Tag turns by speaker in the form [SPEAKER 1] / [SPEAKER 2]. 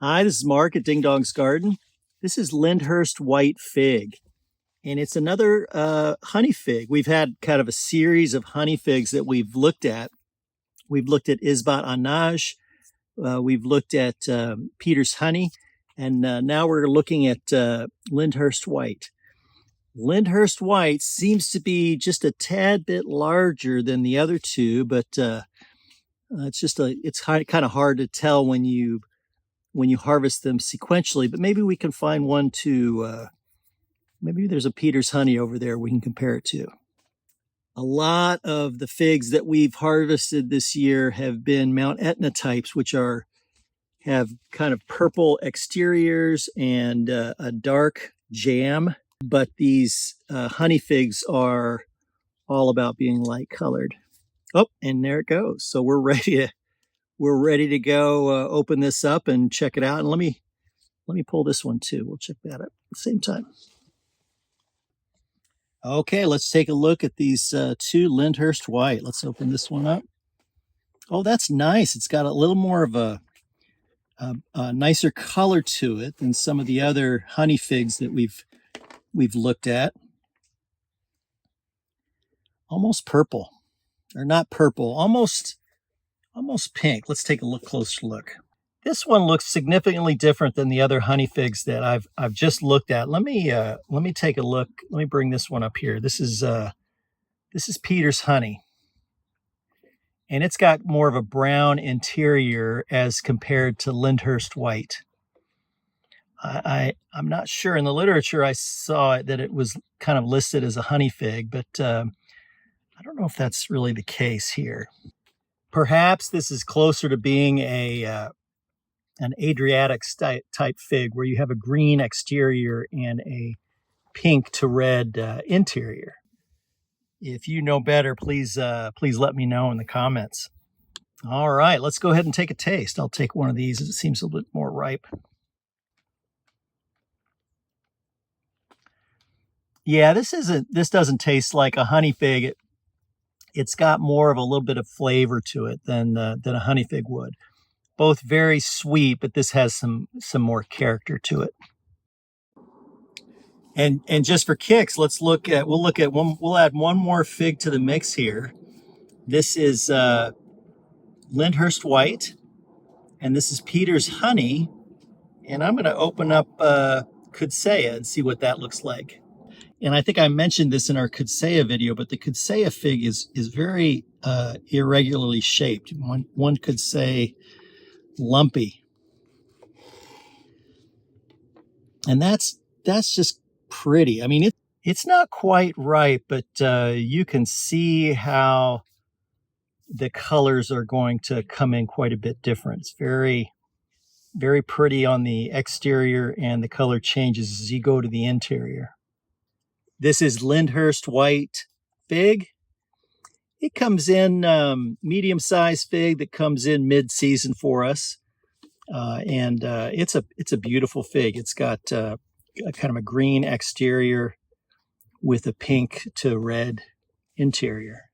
[SPEAKER 1] Hi, this is Mark at Dingdong's Garden. This is Lyndhurst White Fig, and it's another honey fig. We've had kind of a series of honey figs that we've looked at. We've looked at Isbat Anaj, we've looked at Peter's Honey, and now we're looking at Lyndhurst White. Lyndhurst White seems to be just a tad bit larger than the other two, but it's kind of hard to tell when you harvest them sequentially, but maybe we can find one to, maybe there's a Peter's Honey over there we can compare it to. A lot of the figs that we've harvested this year have been Mount Etna types, which have kind of purple exteriors and a dark jam, but these honey figs are all about being light colored. Oh, and there it goes. So we're ready to go open this up and check it out. And let me pull this one too. We'll check that out at the same time. Okay, let's take a look at these two Lyndhurst White. Let's open this one up. Oh, that's nice. It's got a little more of a nicer color to it than some of the other honey figs that we've looked at. Almost purple, or not purple, almost pink. Let's take a closer look. This one looks significantly different than the other honey figs that I've just looked at. Let me take a look. Let me bring this one up here. This is Peter's Honey, and it's got more of a brown interior as compared to Lyndhurst White. I'm not sure. In the literature, I saw that it was kind of listed as a honey fig, but I don't know if that's really the case here. Perhaps this is closer to being an Adriatic type fig, where you have a green exterior and a pink to red interior. If you know better, please let me know in the comments. All right, let's go ahead and take a taste. I'll take one of these as it seems a little bit more ripe. Yeah, this doesn't taste like a honey fig. It's got more of a little bit of flavor to it than a honey fig would. Both very sweet, but this has some more character to it. And just for kicks, we'll add one more fig to the mix here. This is Lyndhurst White, and this is Peter's Honey. And I'm going to open up Kudseya and see what that looks like. And I think I mentioned this in our Kudseya video, but the Kudseya fig is very irregularly shaped. One could say lumpy. And that's just pretty. I mean, it's not quite ripe, but you can see how the colors are going to come in quite a bit different. It's very, very pretty on the exterior, and the color changes as you go to the interior. This is Lyndhurst White Fig. It comes in medium-sized fig that comes in mid-season for us. And it's a beautiful fig. It's got kind of a green exterior with a pink to red interior.